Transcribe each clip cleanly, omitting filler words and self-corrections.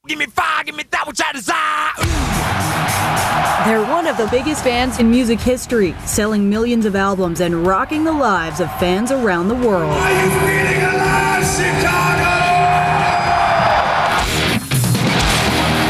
Give me fire, give me that which I desire. They're one of the biggest bands in music history, selling millions of albums and rocking the lives of fans around the world. Are you feeling alive, Chicago?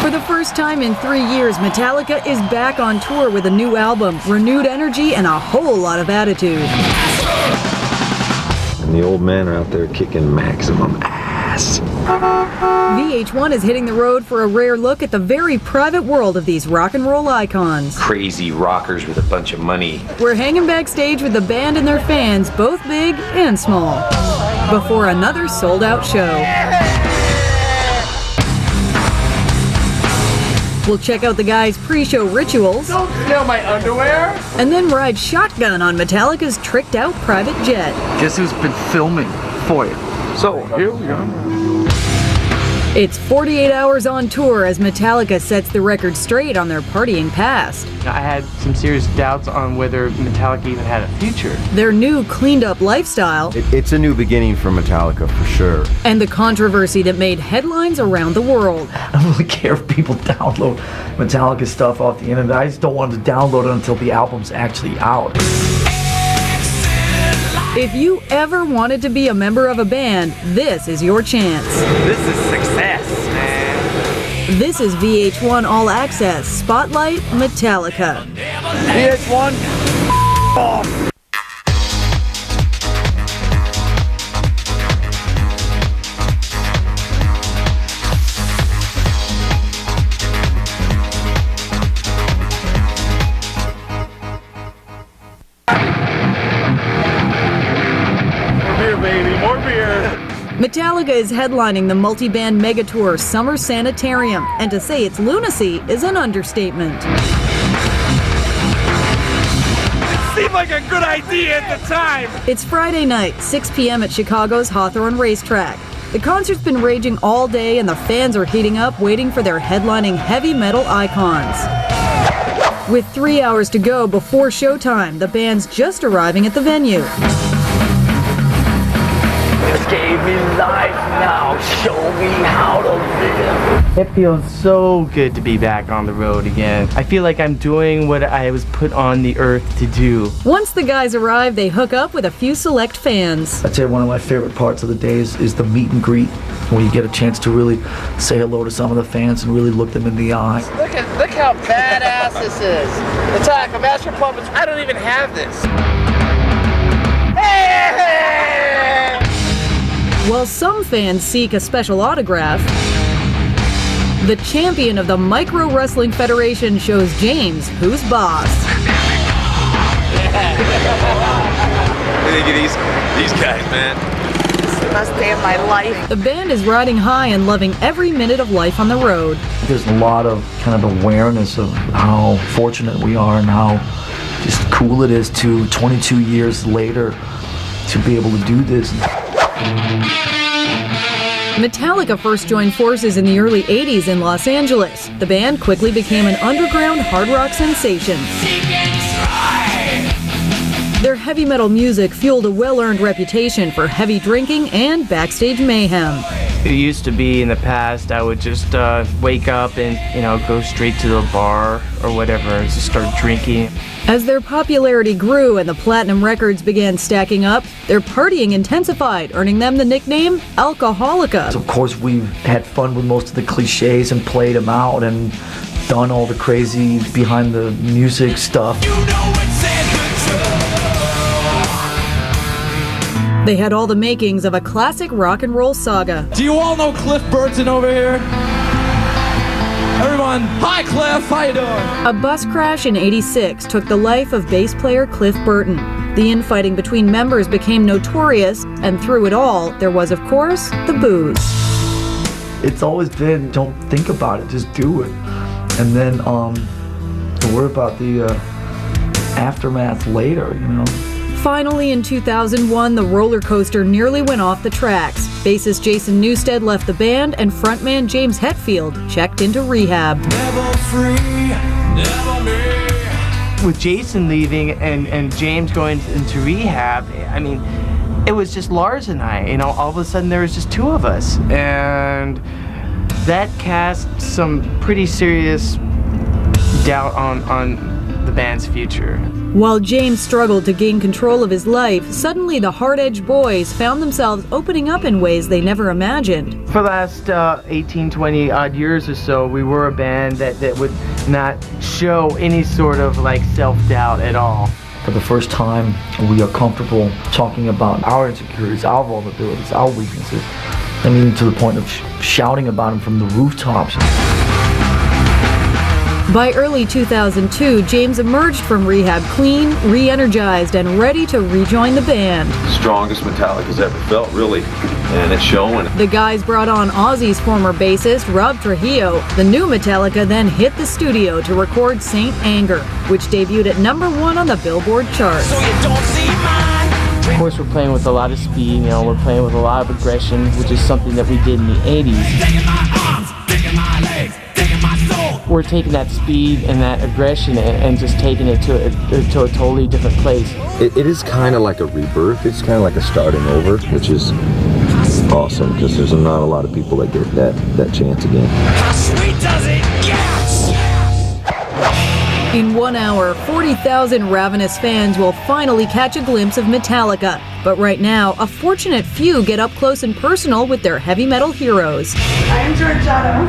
For the first time in 3 years, Metallica is back on tour with a new album, renewed energy, and a whole lot of attitude. And the old men are out there kicking maximum ass. VH1 is hitting the road for a rare look at the very private world of these rock and roll icons. Crazy rockers with a bunch of money. We're hanging backstage with the band and their fans, both big and small, before another sold-out show. We'll check out the guys' pre-show rituals. Don't steal my underwear! And then ride shotgun on Metallica's tricked-out private jet. Guess who's been filming for you? So, here we are. It's 48 hours on tour as Metallica sets the record straight on their partying past. I had some serious doubts on whether Metallica even had a future. Their new cleaned-up lifestyle. It's a new beginning for Metallica, for sure. And the controversy that made headlines around the world. I don't really care if people download Metallica stuff off the internet. I just don't want them to download it until the album's actually out. If you ever wanted to be a member of a band, this is your chance. This is success, man. This is VH1 All Access Spotlight Metallica. VH1, off. Metallica is headlining the multi-band megatour Summer Sanitarium, and to say it's lunacy is an understatement. It seemed like a good idea at the time. It's Friday night, 6 p.m. at Chicago's Hawthorne Racetrack. The concert's been raging all day and the fans are heating up waiting for their headlining heavy metal icons. With 3 hours to go before showtime, the band's just arriving at the venue. Just gave me life, now show me how to live. It feels so good to be back on the road again. I feel like I'm doing what I was put on the earth to do. Once the guys arrive, they hook up with a few select fans. I'd say one of my favorite parts of the day is the meet and greet, when you get a chance to really say hello to some of the fans and really look them in the eye. Look how badass this is. Metallica, Master Puppets, I don't even have this. Hey! While some fans seek a special autograph, the champion of the Micro Wrestling Federation shows James who's boss. What do you think of these guys, man? This is the best day of my life. The band is riding high and loving every minute of life on the road. There's a lot of kind of awareness of how fortunate we are and how just cool it is to 22 years later to be able to do this. Metallica first joined forces in the early 80s in Los Angeles. The band quickly became an underground hard rock sensation. Their heavy metal music fueled a well-earned reputation for heavy drinking and backstage mayhem. It used to be in the past I would just wake up and, go straight to the bar or whatever and just start drinking. As their popularity grew and the platinum records began stacking up, their partying intensified, earning them the nickname Alcoholica. Of course, we've had fun with most of the cliches and played them out and done all the crazy behind the music stuff. They had all the makings of a classic rock and roll saga. Do you all know Cliff Burton over here? Everyone, hi Cliff, how you doing? A bus crash in '86 took the life of bass player Cliff Burton. The infighting between members became notorious, and through it all, there was, of course, the booze. It's always been, don't think about it, just do it. And then don't worry about the aftermath later, Finally, in 2001, the roller coaster nearly went off the tracks. Bassist Jason Newsted left the band, and frontman James Hetfield checked into rehab. Never free, never me. With Jason leaving and James going into rehab, it was just Lars and I. All of a sudden there was just two of us. And that cast some pretty serious doubt on the band's future. While James struggled to gain control of his life, suddenly the Hard-Edged Boys found themselves opening up in ways they never imagined. For the last 18, 20 odd years or so, we were a band that would not show any sort of like self-doubt at all. For the first time, we are comfortable talking about our insecurities, our vulnerabilities, our weaknesses, and even to the point of shouting about them from the rooftops. By early 2002, James emerged from rehab clean, re-energized, and ready to rejoin the band. Strongest Metallica's ever felt, really, and it's showing. The guys brought on Ozzy's former bassist, Rob Trujillo. The new Metallica then hit the studio to record Saint Anger, which debuted at #1 on the Billboard chart. Of course, we're playing with a lot of speed, you know, we're playing with a lot of aggression, which is something that we did in the 80s. We're taking that speed and that aggression and just taking it to a totally different place. It is kind of like a rebirth. It's kind of like a starting over, which is awesome because there's not a lot of people that get that chance again. How sweet does it get? In 1 hour, 40,000 ravenous fans will finally catch a glimpse of Metallica. But right now, a fortunate few get up close and personal with their heavy metal heroes. I'm Georgiana.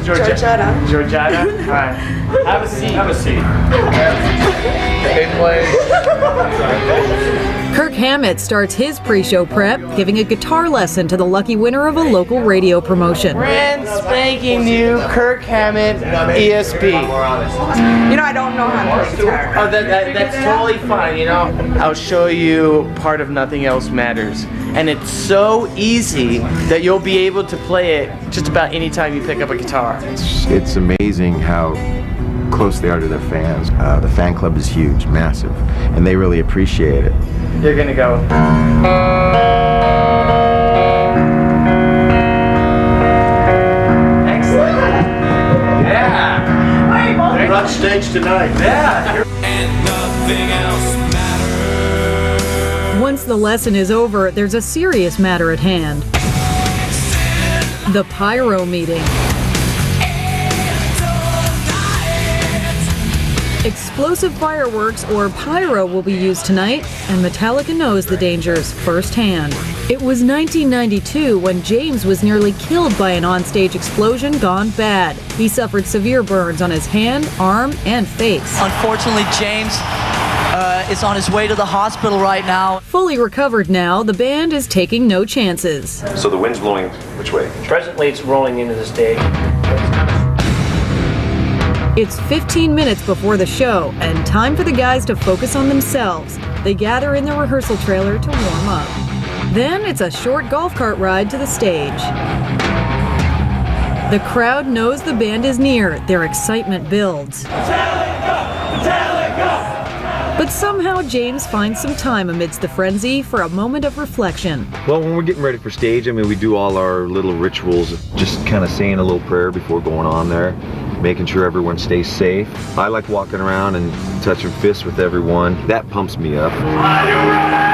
Georgiana. Georgiana? All right. Have a seat. Have a seat. Kirk Hammett starts his pre-show prep, giving a guitar lesson to the lucky winner of a local radio promotion. Brand spanking new Kirk Hammett ESP. You know, I don't know how to play guitar. Oh, that's totally fine, you know. I'll show you part of Nothing Else Matters. And it's so easy that you'll be able to play it just about any time you pick up a guitar. It's amazing how close they are to their fans. The fan club is huge, massive, and they really appreciate it. You're gonna go. Excellent. Yeah. We're on stage tonight. Yeah. And nothing else matters. Once the lesson is over, there's a serious matter at hand. The pyro meeting. Explosive fireworks, or pyro, will be used tonight, and Metallica knows the dangers firsthand. It was 1992 when James was nearly killed by an onstage explosion gone bad. He suffered severe burns on his hand, arm, and face. Unfortunately, James is on his way to the hospital right now. Fully recovered now, the band is taking no chances. So the wind's blowing which way? Presently, it's rolling into the stage. It's 15 minutes before the show, and time for the guys to focus on themselves. They gather in the rehearsal trailer to warm up. Then it's a short golf cart ride to the stage. The crowd knows the band is near. Their excitement builds. But somehow James finds some time amidst the frenzy for a moment of reflection. Well, when we're getting ready for stage, I mean, we do all our little rituals, just kind of saying a little prayer before going on there, making sure everyone stays safe. I like walking around and touching fists with everyone. That pumps me up. Are you ready?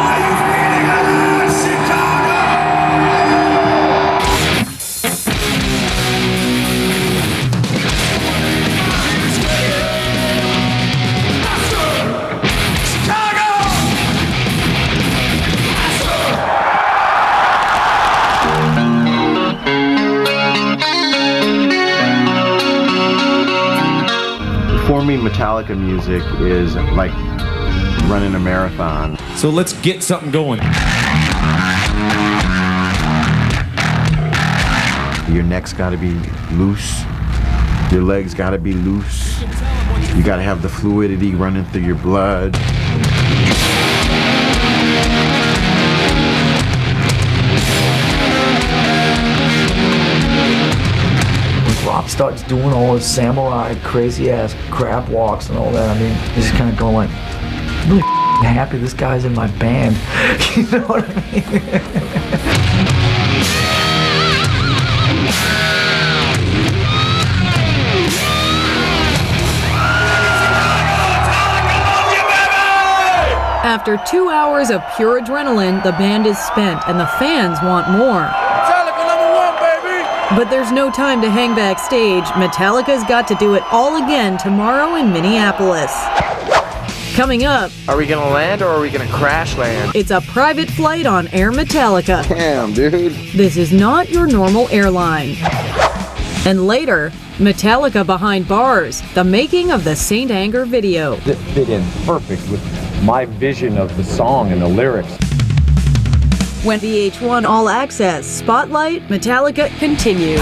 Are you feeling alive, Chicago? For me, Metallica music is like running a marathon. So let's get something going. Your neck's got to be loose. Your legs got to be loose. You got to have the fluidity running through your blood. Rob starts doing all his samurai crazy ass crab walks and all that. I mean, he's just kind of going like, I'm really happy this guy's in my band. You know what I mean? After 2 hours of pure adrenaline, the band is spent and the fans want more. Metallica #1, baby! But there's no time to hang backstage. Metallica's got to do it all again tomorrow in Minneapolis. Coming up, Are we gonna land or are we gonna crash land? it's a private flight on Air Metallica. Damn, dude. This is not your normal airline. And later, Metallica behind bars, the making of the Saint Anger video. That fit in perfect with my vision of the song and the lyrics. When VH1 All Access Spotlight Metallica continues.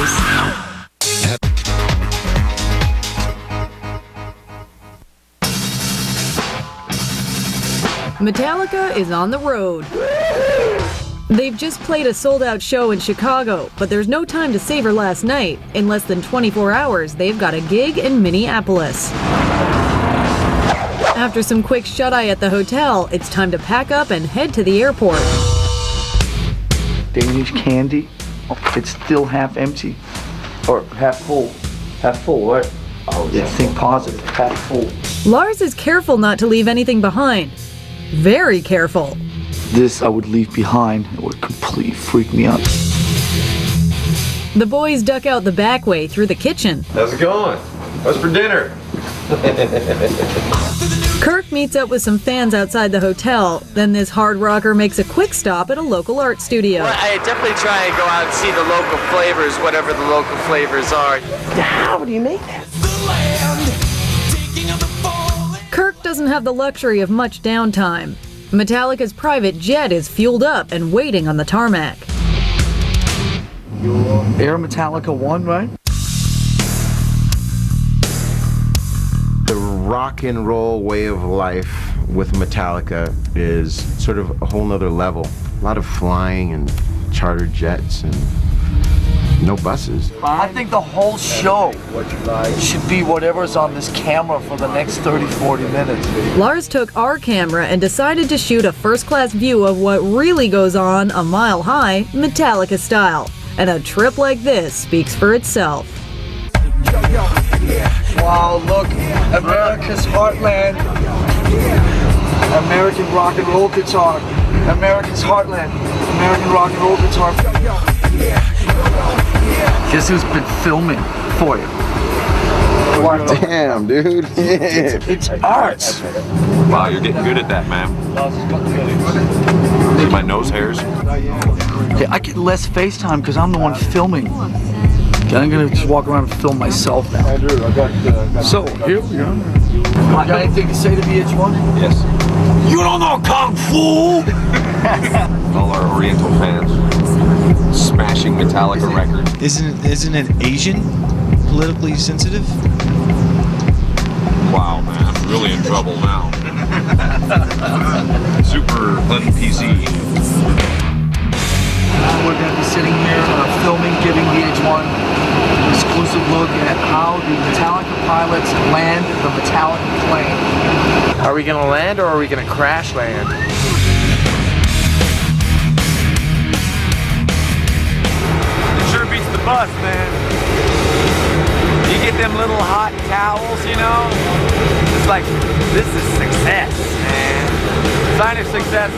Metallica is on the road. They've just played a sold-out show in Chicago, but there's no time to savor last night. In less than 24 hours, they've got a gig in Minneapolis. After some quick shut-eye at the hotel, it's time to pack up and head to the airport. Danish candy. Oh, it's still half empty. Or half full. Half full, right? Oh, yeah, think positive. Half full. Lars is careful not to leave anything behind. Very careful. This I would leave behind. It would completely freak me out. The boys duck out the back way through the kitchen. How's it going? What's for dinner? Kirk meets up with some fans outside the hotel. Then this hard rocker makes a quick stop at a local art studio. Well, I definitely try and go out and see the local flavors, whatever the local flavors are. How do you make that? Kirk doesn't have the luxury of much downtime. Metallica's private jet is fueled up and waiting on the tarmac. Air Metallica 1, right? The rock and roll way of life with Metallica is sort of a whole nother level. A lot of flying and chartered jets and no buses. I think the whole show should be whatever's on this camera for the next 30-40 minutes. Lars took our camera and decided to shoot a first-class view of what really goes on a mile high, Metallica style. And a trip like this speaks for itself. Wow, look, America's heartland. American rock and roll guitar. America's heartland. American rock and roll guitar. Guess who's been filming for you? Damn, dude. It's art. Wow, you're getting good at that, man. My nose hairs. Yeah, I get less FaceTime because I'm the one filming. Okay, I'm gonna just walk around and film myself now. So, here we go. Got anything to say to VH1? Yes. You don't know Kung Fu! All our Oriental fans. Smashing Metallica records. Isn't it Asian? Politically sensitive? Wow, man, I'm really in trouble now. Super un-PC. We're going to be sitting here filming, giving VH1 an exclusive look at how the Metallica pilots land the Metallica plane. Are we gonna land or are we gonna crash land? It sure beats the bus, man. You get them little hot towels, you know? It's like, this is success, man. Sign of success,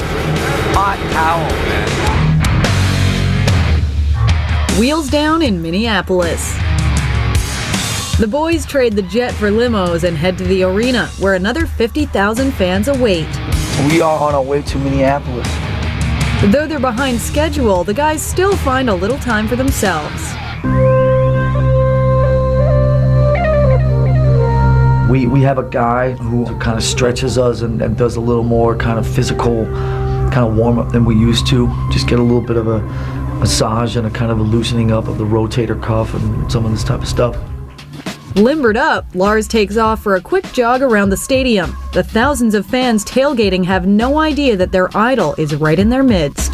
hot towel, man. Wheels down in Minneapolis. The boys trade the jet for limos and head to the arena, where another 50,000 fans await. We are on our way to Minneapolis. Though they're behind schedule, the guys still find a little time for themselves. We have a guy who kind of stretches us and does a little more kind of physical kind of warm-up than we used to. Just get a little bit of a massage and a kind of a loosening up of the rotator cuff and some of this type of stuff. Limbered up, Lars takes off for a quick jog around the stadium. The thousands of fans tailgating have no idea that their idol is right in their midst.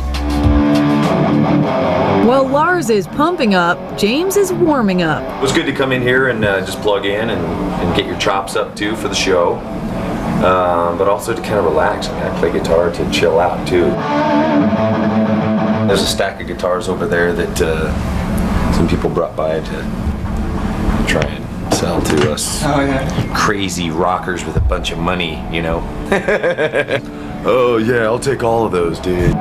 While Lars is pumping up, James is warming up. It was good to come in here and just plug in and get your chops up too for the show, but also to kind of relax and kind of play guitar to chill out too. There's a stack of guitars over there that some people brought by to try and sell to us. Oh, yeah. Crazy rockers with a bunch of money, you know. Oh yeah, I'll take all of those, dude.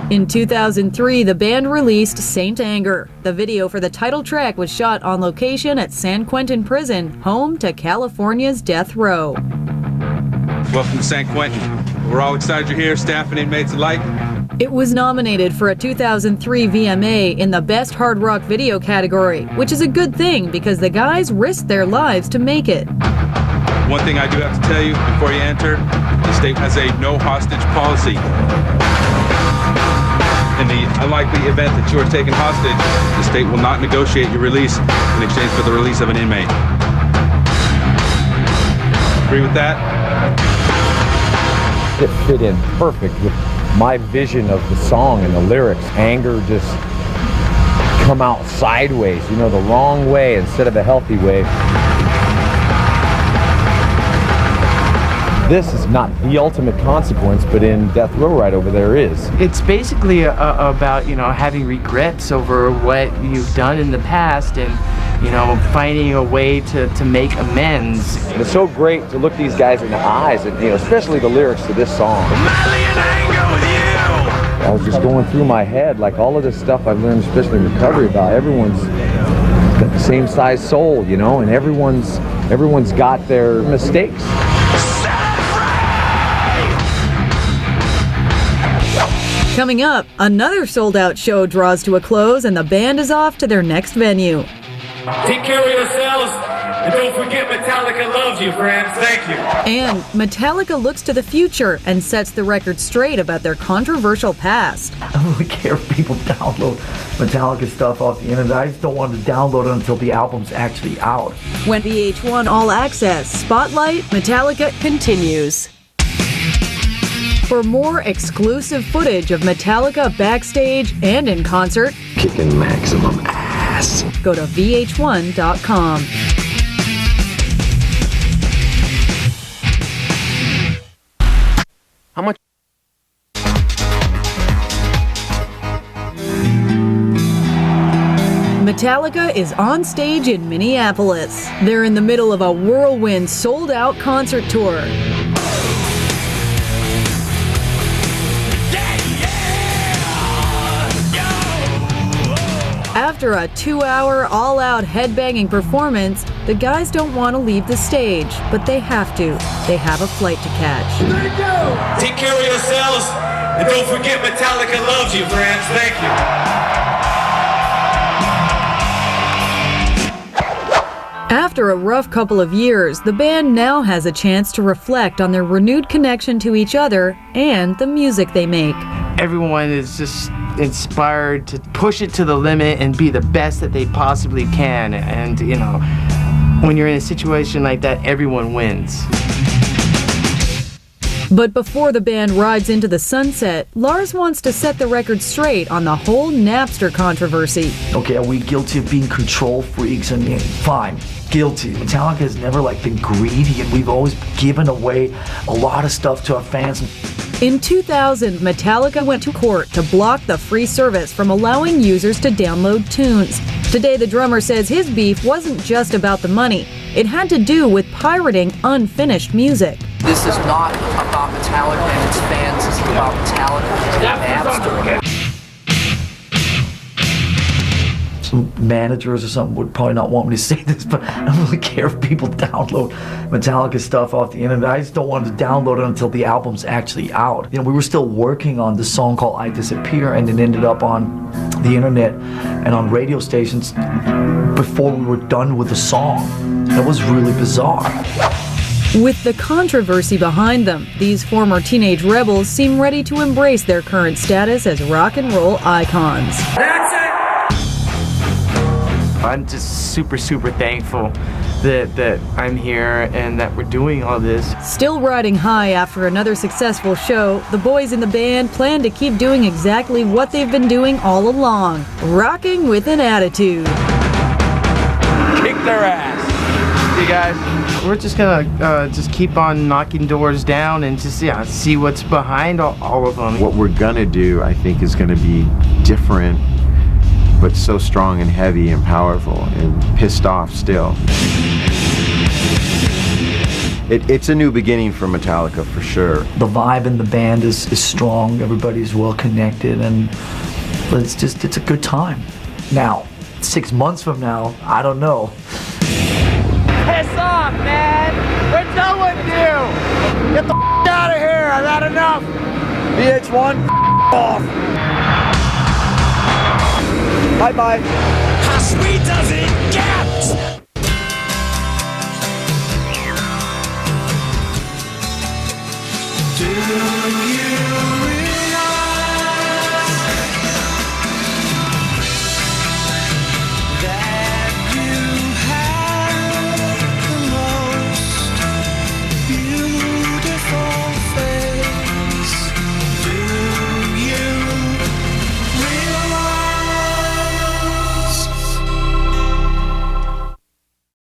In 2003, the band released Saint Anger. The video for the title track was shot on location at San Quentin Prison, home to California's death row. Welcome to San Quentin. We're all excited you're here, staff and inmates alike. It was nominated for a 2003 VMA in the Best Hard Rock Video category, which is a good thing because the guys risked their lives to make it. One thing I do have to tell you before you enter, the state has a no hostage policy. In the unlikely event that you are taken hostage, the state will not negotiate your release in exchange for the release of an inmate. Agree with that? It fit in perfect with my vision of the song and the lyrics. Anger just come out sideways, you know, the wrong way instead of the healthy way. This is not the ultimate consequence, but in Death Row right over there is. It's basically about, you know, having regrets over what you've done in the past and, you know, finding a way to make amends. And it's so great to look these guys in the eyes, and, you know, especially the lyrics to this song. I was just going through my head, like all of this stuff I've learned, especially in recovery, about everyone's got the same size soul, you know, and everyone's got their mistakes. Coming up, another sold-out show draws to a close and the band is off to their next venue. Take care of yourselves, and don't forget Metallica loves you, friends. Thank you. And Metallica looks to the future and sets the record straight about their controversial past. I don't really care if people download Metallica stuff off the internet. I just don't want to download it until the album's actually out. When VH1 All Access Spotlight Metallica continues. For more exclusive footage of Metallica backstage and in concert, Kicking maximum ass. go to VH1.com. How much? Metallica is on stage in Minneapolis. They're in the middle of a whirlwind sold-out concert tour. After a 2-hour all-out headbanging performance, the guys don't want to leave the stage, but they have to. They have a flight to catch. Take care of yourselves, and don't forget Metallica loves you, friends. Thank you. After a rough couple of years, the band now has a chance to reflect on their renewed connection to each other and the music they make. Everyone is just inspired to push it to the limit and be the best that they possibly can. And, you know, when you're in a situation like that, everyone wins. But before the band rides into the sunset, Lars wants to set the record straight on the whole Napster controversy. Okay, are we guilty of being control freaks? I mean, fine, guilty. Metallica has never been greedy, and we've always given away a lot of stuff to our fans. In 2000, Metallica went to court to block the free service from allowing users to download tunes. Today, the drummer says his beef wasn't just about the money. It had to do with pirating unfinished music. This is not about Metallica and its fans. This is about Metallica and Napster. Some managers or something would probably not want me to say this, but I don't really care if people download Metallica stuff off the internet. I just don't want to download it until the album's actually out. You know, we were still working on this song called I Disappear, and it ended up on the internet and on radio stations before we were done with the song. It was really bizarre. With the controversy behind them, these former teenage rebels seem ready to embrace their current status as rock and roll icons. That's it. I'm just super thankful that I'm here and that we're doing all this. Still riding high after another successful show, the boys in the band plan to keep doing exactly what they've been doing all along, rocking with an attitude. Kick their ass. You guys, we're just gonna just keep on knocking doors down and just see what's behind all of them. What we're gonna do, I think, is gonna be different, but so strong and heavy and powerful and pissed off still. It's a new beginning for Metallica for sure. The vibe in the band is strong, everybody's well connected, and it's a good time. Now, 6 months from now, I don't know. Piss off, man! We're done with you! Get the out of here! I've had enough! VH1, off. Bye-bye. How sweet does it get? Do you